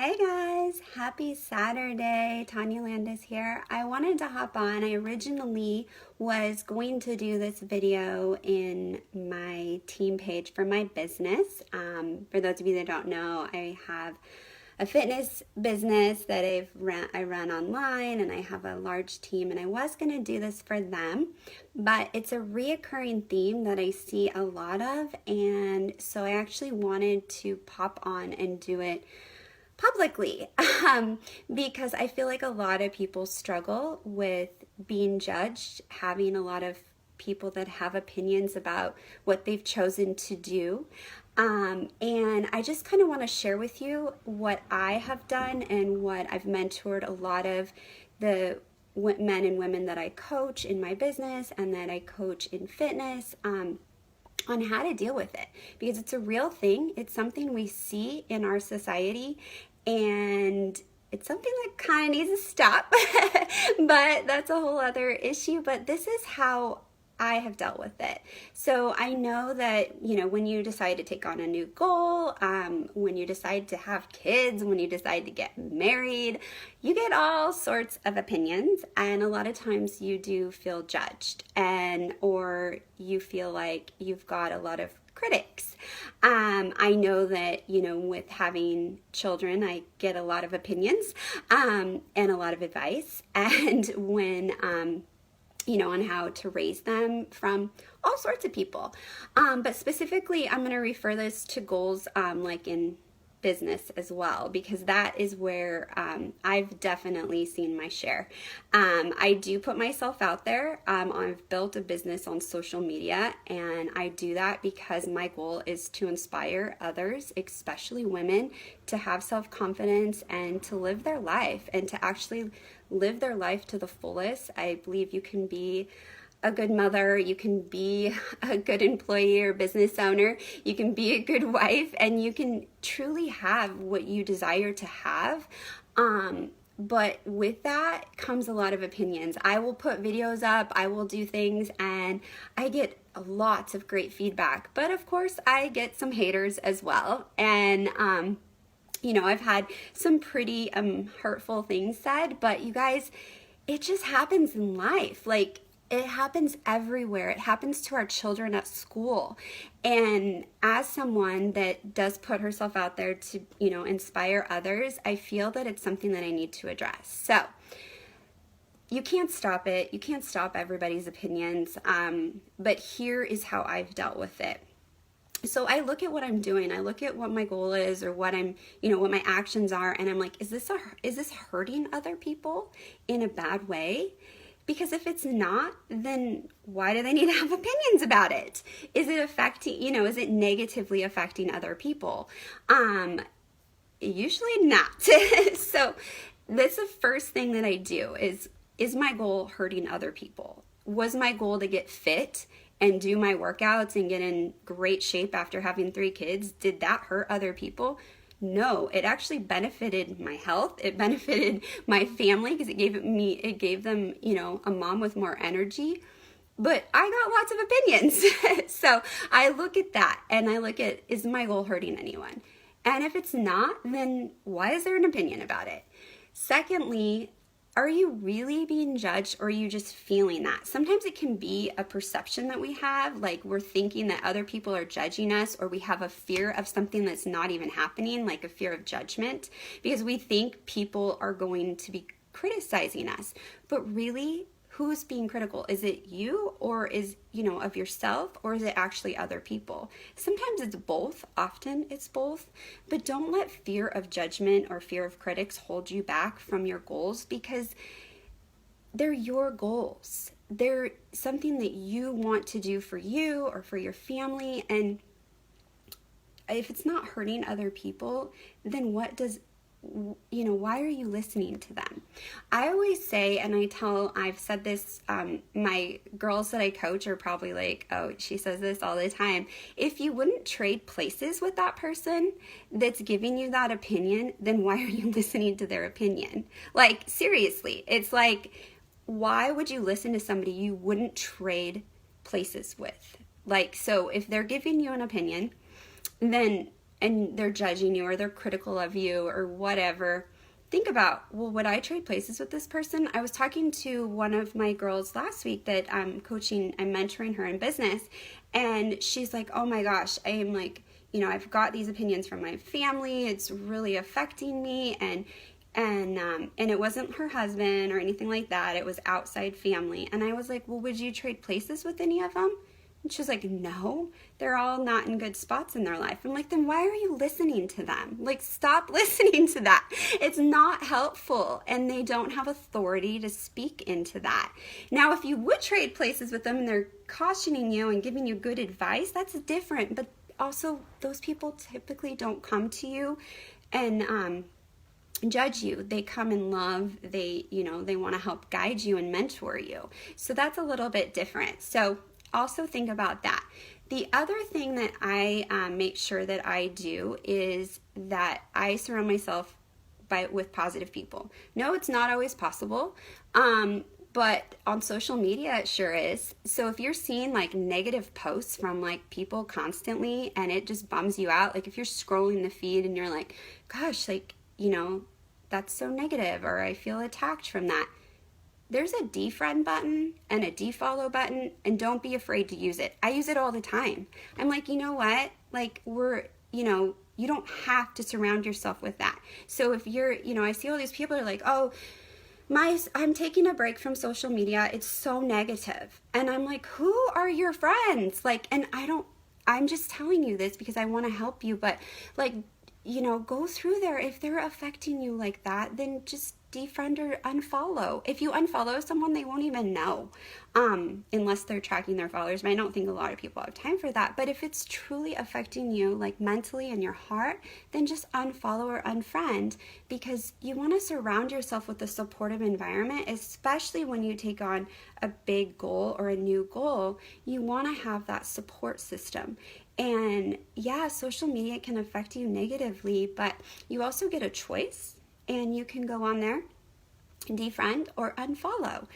Hey guys, happy Saturday. Tanya Landis here. I wanted to hop on. I originally was going to do this video in my team page for my business. For those of you that don't know, I have a fitness business that I run online, and I have a large team, and I was going to do this for them, but it's a reoccurring theme that I see a lot of, and so I actually wanted to pop on and do it publicly because I feel like a lot of people struggle with being judged, having a lot of people that have opinions about what they've chosen to do. And I just kind of want to share with you what I have done and what I've mentored a lot of the men and women that I coach in my business and that I coach in fitness. On how to deal with it, because it's a real thing. It's something we see in our society, and it's something that kind of needs to stop. But that's a whole other issue. But this is how I have dealt with it. So I know that, when you decide to take on a new goal, when you decide to have kids, when you decide to get married, you get all sorts of opinions, and a lot of times you do feel judged, or you feel like you've got a lot of critics. I know that, with having children, I get a lot of opinions, and a lot of advice, and when, on how to raise them from all sorts of people. But specifically, I'm going to refer this to goals like in business as well, because that is where I've definitely seen my share. I do put myself out there. I've built a business on social media, and I do that because my goal is to inspire others, especially women, to have self-confidence and to live their life and to actually live their life to the fullest. I believe you can be a good mother, you can be a good employee or business owner, you can be a good wife, and you can truly have what you desire to have. But with that comes a lot of opinions. I will put videos up, I will do things, and I get lots of great feedback. But of course, I get some haters as well. And I've had some pretty hurtful things said, but you guys, it just happens in life. Like, it happens everywhere. It happens to our children at school. And as someone that does put herself out there to, inspire others, I feel that it's something that I need to address. So you can't stop it. You can't stop everybody's opinions. But here is how I've dealt with it. So I look at what I'm doing. I look at what my goal is, or what I'm, what my actions are. And I'm like, is this hurting other people in a bad way? Because if it's not, then why do they need to have opinions about it? Is it affecting, is it negatively affecting other people? Usually not. So that's the first thing that I do is my goal hurting other people? Was my goal to get fit and do my workouts and get in great shape after having 3 kids? Did that hurt other people? No, it actually benefited my health. It benefited my family because it gave them, a mom with more energy. But I got lots of opinions. So I look at that and I look at, is my goal hurting anyone? And if it's not, then why is there an opinion about it? Secondly, are you really being judged, or are you just feeling that? Sometimes it can be a perception that we have, like we're thinking that other people are judging us, or we have a fear of something that's not even happening, like a fear of judgment, because we think people are going to be criticizing us. But really, who's being critical? Is it you, or is, of yourself, or is it actually other people? Sometimes it's both. Often it's both. But don't let fear of judgment or fear of critics hold you back from your goals, because they're your goals. They're something that you want to do for you or for your family. And if it's not hurting other people, then why are you listening to them? I always say, and I've said this, my girls that I coach are probably like, oh, she says this all the time. If you wouldn't trade places with that person that's giving you that opinion, then why are you listening to their opinion? Like, seriously, it's like, why would you listen to somebody you wouldn't trade places with? Like, so if they're giving you an opinion, then and they're judging you or they're critical of you or whatever, think about, well, would I trade places with this person? I was talking to one of my girls last week that I'm coaching, I'm mentoring her in business, and she's like, oh my gosh, I am like, I've got these opinions from my family. It's really affecting me. And it wasn't her husband or anything like that. It was outside family. And I was like, well, would you trade places with any of them? And she was like, no, they're all not in good spots in their life. I'm like, then why are you listening to them? Like, stop listening to that. It's not helpful, and they don't have authority to speak into that. Now, if you would trade places with them and they're cautioning you and giving you good advice, that's different. But also, those people typically don't come to you and judge you. They come in love. They want to help guide you and mentor you. So that's a little bit different. So also think about that. The other thing that I make sure that I do is that I surround myself with positive people. No, it's not always possible, but on social media it sure is. So if you're seeing like negative posts from like people constantly and it just bums you out, like if you're scrolling the feed and you're like, gosh, like, that's so negative, or I feel attacked from that, there's a defriend button and a defollow button, and don't be afraid to use it. I use it all the time. I'm like, you know what? Like, you don't have to surround yourself with that. So if you're, I see all these people are like, oh, I'm taking a break from social media. It's so negative. And I'm like, who are your friends? Like, and I'm just telling you this because I want to help you, but like, go through there. If they're affecting you like that, then just defriend or unfollow. If you unfollow someone, they won't even know, unless they're tracking their followers. But I don't think a lot of people have time for that. But if it's truly affecting you, like mentally in your heart, then just unfollow or unfriend, because you want to surround yourself with a supportive environment, especially when you take on a big goal or a new goal. You want to have that support system. And yeah, social media can affect you negatively, but you also get a choice, and you can go on there and defriend or unfollow.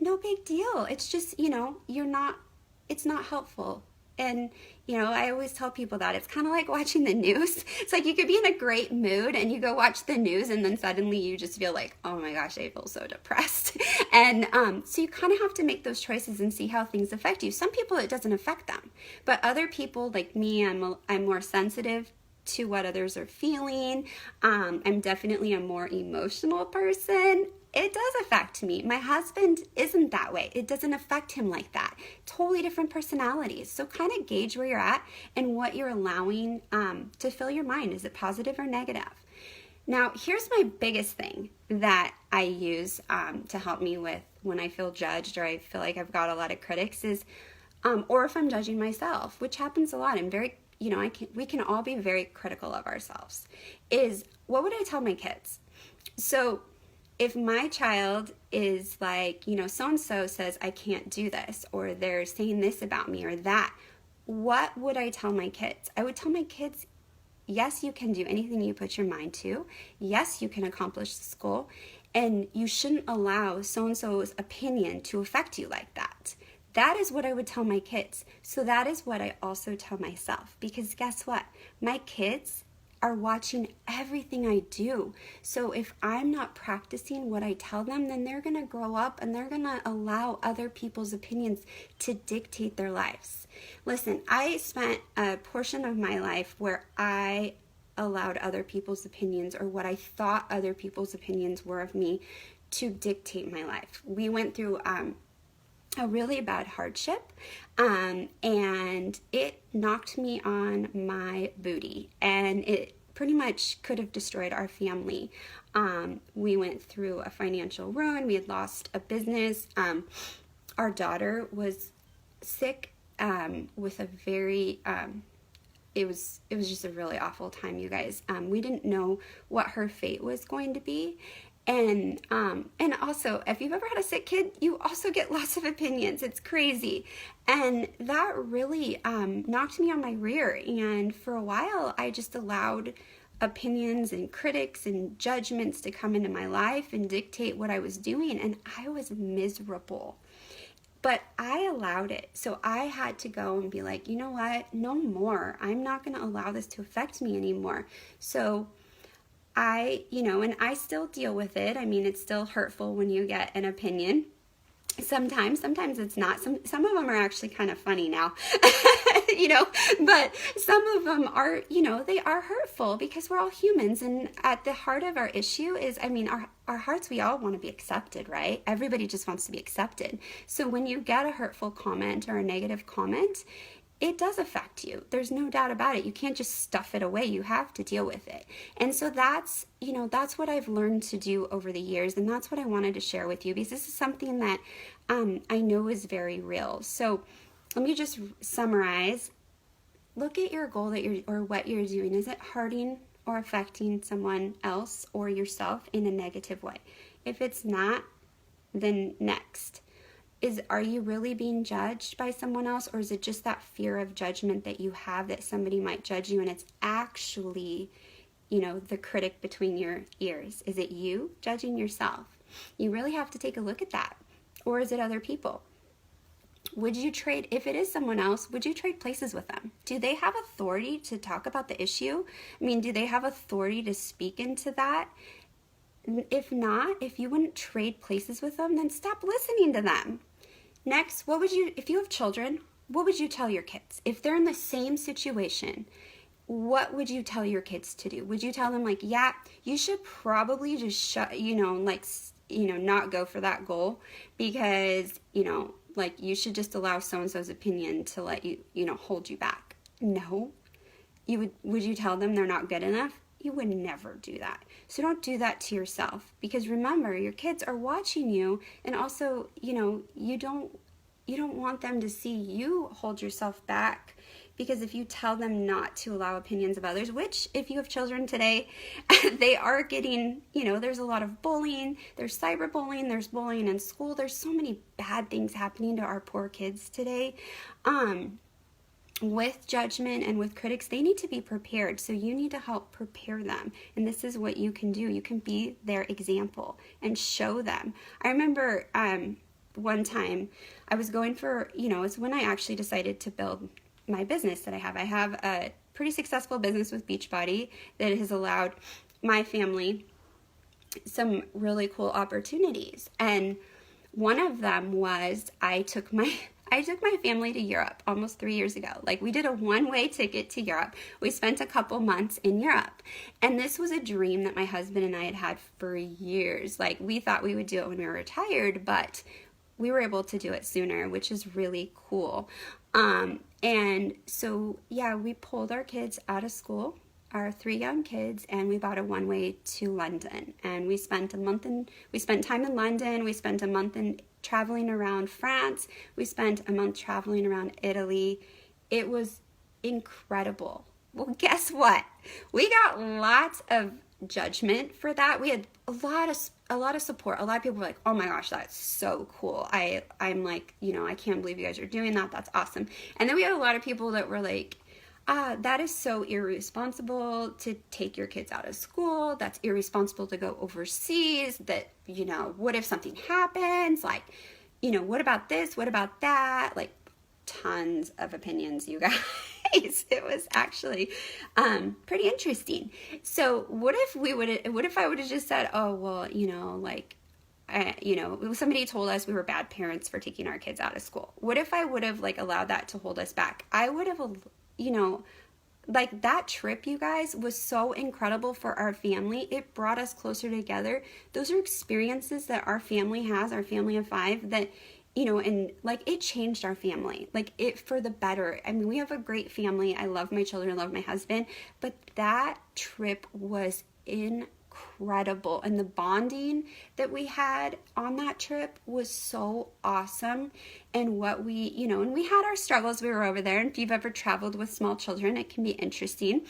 No big deal. It's just, it's not helpful. And, I always tell people that it's kind of like watching the news. It's like you could be in a great mood and you go watch the news, and then suddenly you just feel like, oh my gosh, I feel so depressed. And so you kind of have to make those choices and see how things affect you. Some people, it doesn't affect them. But other people, like me, I'm more sensitive to what others are feeling. I'm definitely a more emotional person. It does affect me. My husband isn't that way. It doesn't affect him like that. Totally different personalities. So kind of gauge where you're at and what you're allowing to fill your mind. Is it positive or negative? Now, here's my biggest thing that I use to help me with when I feel judged or I feel like I've got a lot of critics is, or if I'm judging myself, which happens a lot. I'm very, we can all be very critical of ourselves, is what would I tell my kids? So if my child is like, so-and-so says I can't do this, or they're saying this about me or that, what would I tell my kids? I would tell my kids, yes, you can do anything you put your mind to. Yes, you can accomplish this goal. And you shouldn't allow so-and-so's opinion to affect you like that. That is what I would tell my kids. So that is what I also tell myself. Because guess what? My kids are watching everything I do. So if I'm not practicing what I tell them, then they're going to grow up and they're going to allow other people's opinions to dictate their lives. Listen, I spent a portion of my life where I allowed other people's opinions, or what I thought other people's opinions were of me, to dictate my life. We went through a really bad hardship, and it knocked me on my booty, and it pretty much could have destroyed our family. We went through a financial ruin. We had lost a business. Our daughter was sick with a very it was just a really awful time, you guys. We didn't know what her fate was going to be. And also, if you've ever had a sick kid, you also get lots of opinions. It's crazy. And that really knocked me on my rear. And for a while, I just allowed opinions and critics and judgments to come into my life and dictate what I was doing. And I was miserable. But I allowed it. So I had to go and be like, you know what? No more. I'm not going to allow this to affect me anymore. So and I still deal with it. I mean, it's still hurtful when you get an opinion. Sometimes it's not. Some of them are actually kind of funny now, but some of them are, they are hurtful because we're all humans. And at the heart of our issue is, I mean, our hearts, we all want to be accepted, right? Everybody just wants to be accepted. So when you get a hurtful comment or a negative comment, it does affect you. There's no doubt about it. You can't just stuff it away. You have to deal with it. And so that's what I've learned to do over the years. And that's what I wanted to share with you, because this is something that I know is very real. So let me just summarize. Look at your goal or what you're doing. Is it hurting or affecting someone else or yourself in a negative way? If it's not, then next. Are you really being judged by someone else, or is it just that fear of judgment that you have that somebody might judge you and it's actually, the critic between your ears? Is it you judging yourself? You really have to take a look at that. Or is it other people? Would you trade, if it is someone else, would you trade places with them? Do they have authority to talk about the issue? I mean, do they have authority to speak into that? If not, if you wouldn't trade places with them, then stop listening to them. Next, if you have children, what would you tell your kids? If they're in the same situation, what would you tell your kids to do? Would you tell them yeah, you should probably just not go for that goal because, you should just allow so-and-so's opinion to let you, hold you back? No. Would you tell them they're not good enough? You would never do that. So don't do that to yourself, because remember, your kids are watching you, and also, you don't want them to see you hold yourself back, because if you tell them not to allow opinions of others, which if you have children today, they are getting, there's a lot of bullying, there's cyberbullying, there's bullying in school, there's so many bad things happening to our poor kids today. With judgment and with critics, they need to be prepared. So you need to help prepare them. And this is what you can do. You can be their example and show them. I remember one time I was going for, it's when I actually decided to build my business that I have. I have a pretty successful business with Beachbody that has allowed my family some really cool opportunities. And one of them was I took my family to Europe almost 3 years ago. We did a one-way ticket to Europe. We spent a couple months in Europe. And this was a dream that my husband and I had had for years. We thought we would do it when we were retired, but we were able to do it sooner, which is really cool. And so, we pulled our kids out of school, our 3 young kids, and we bought a one-way to London. And we spent time in London. We spent a month traveling around France. We spent a month traveling around Italy. It was incredible. Well, guess what? We got lots of judgment for that. We had a lot of support. A lot of people were like, "Oh my gosh, that's so cool." I'm like, I can't believe you guys are doing that. That's awesome. And then we had a lot of people that were like, that is so irresponsible to take your kids out of school. That's irresponsible to go overseas. That, what if something happens? What about this? What about that? Tons of opinions, you guys. It was actually pretty interesting. So what if I would have just said, oh, well, somebody told us we were bad parents for taking our kids out of school. What if I would have allowed that to hold us back? I would have, that trip, you guys, was so incredible for our family. It brought us closer together. Those are experiences that our family has, our family of 5, that, and it changed our family, it for the better. I mean, we have a great family. I love my children, I love my husband, but that trip was incredible. And the bonding that we had on that trip was so awesome. And what and we had our struggles. We were over there. And if you've ever traveled with small children, it can be interesting.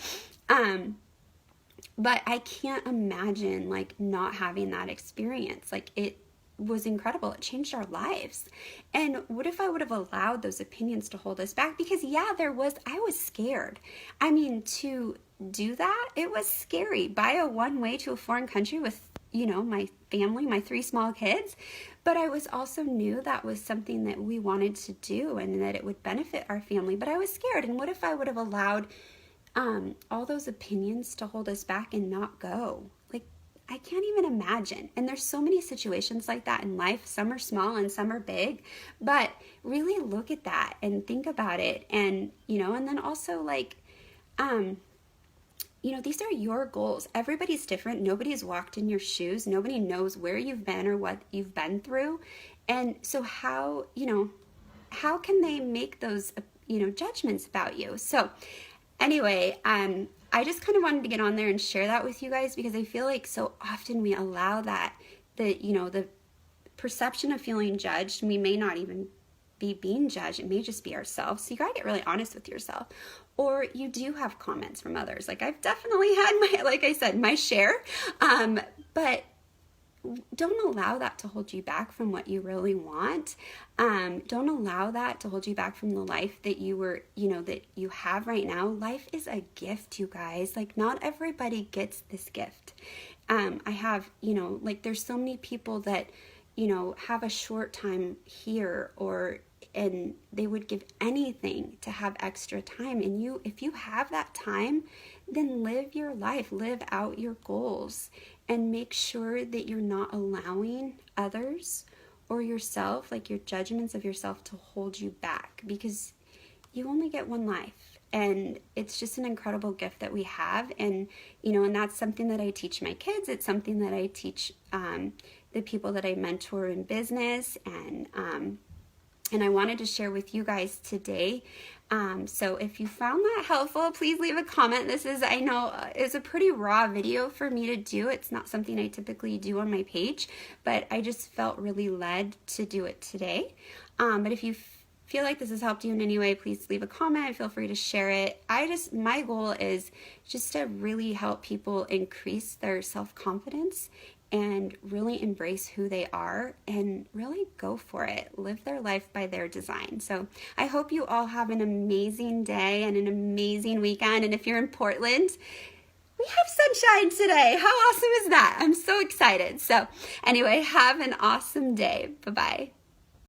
But I can't imagine not having that experience. It was incredible. It changed our lives. And what if I would have allowed those opinions to hold us back? Because I was scared. I mean, to do that, it was scary. Buy a one-way to a foreign country with, my family, my 3 small kids. But I was also knew that was something that we wanted to do and that it would benefit our family. But I was scared. And what if I would have allowed all those opinions to hold us back and not go? Like, I can't even imagine. And there's so many situations like that in life. Some are small and some are big. But really look at that and think about it. And, and then also like, these are your goals. Everybody's different. Nobody's walked in your shoes. Nobody knows where you've been or what you've been through. And so how can they make those, judgments about you? So anyway, I just kind of wanted to get on there and share that with you guys, because I feel like so often we allow that, the perception of feeling judged. We may not even be being judged. It may just be ourselves. So you gotta get really honest with yourself. Or you do have comments from others. Like I've definitely had my share. But don't allow that to hold you back from what you really want. Don't allow that to hold you back from the life that that you have right now. Life is a gift, you guys. Like not everybody gets this gift. I have, there's so many people that, have a short time here and they would give anything to have extra time. And if you have that time, then live your life, live out your goals, and make sure that you're not allowing others or yourself, like your judgments of yourself, to hold you back, because you only get one life. And it's just an incredible gift that we have. And, and that's something that I teach my kids. It's something that I teach the people that I mentor in business. And I wanted to share with you guys today. So if you found that helpful, please leave a comment. I know it's a pretty raw video for me to do. It's not something I typically do on my page, but I just felt really led to do it today. But if you feel like this has helped you in any way, please leave a comment. Feel free to share it. My goal is just to really help people increase their self-confidence and really embrace who they are and really go for it. Live their life by their design. So I hope you all have an amazing day and an amazing weekend. And if you're in Portland, we have sunshine today. How awesome is that? I'm so excited. So anyway, have an awesome day. Bye-bye.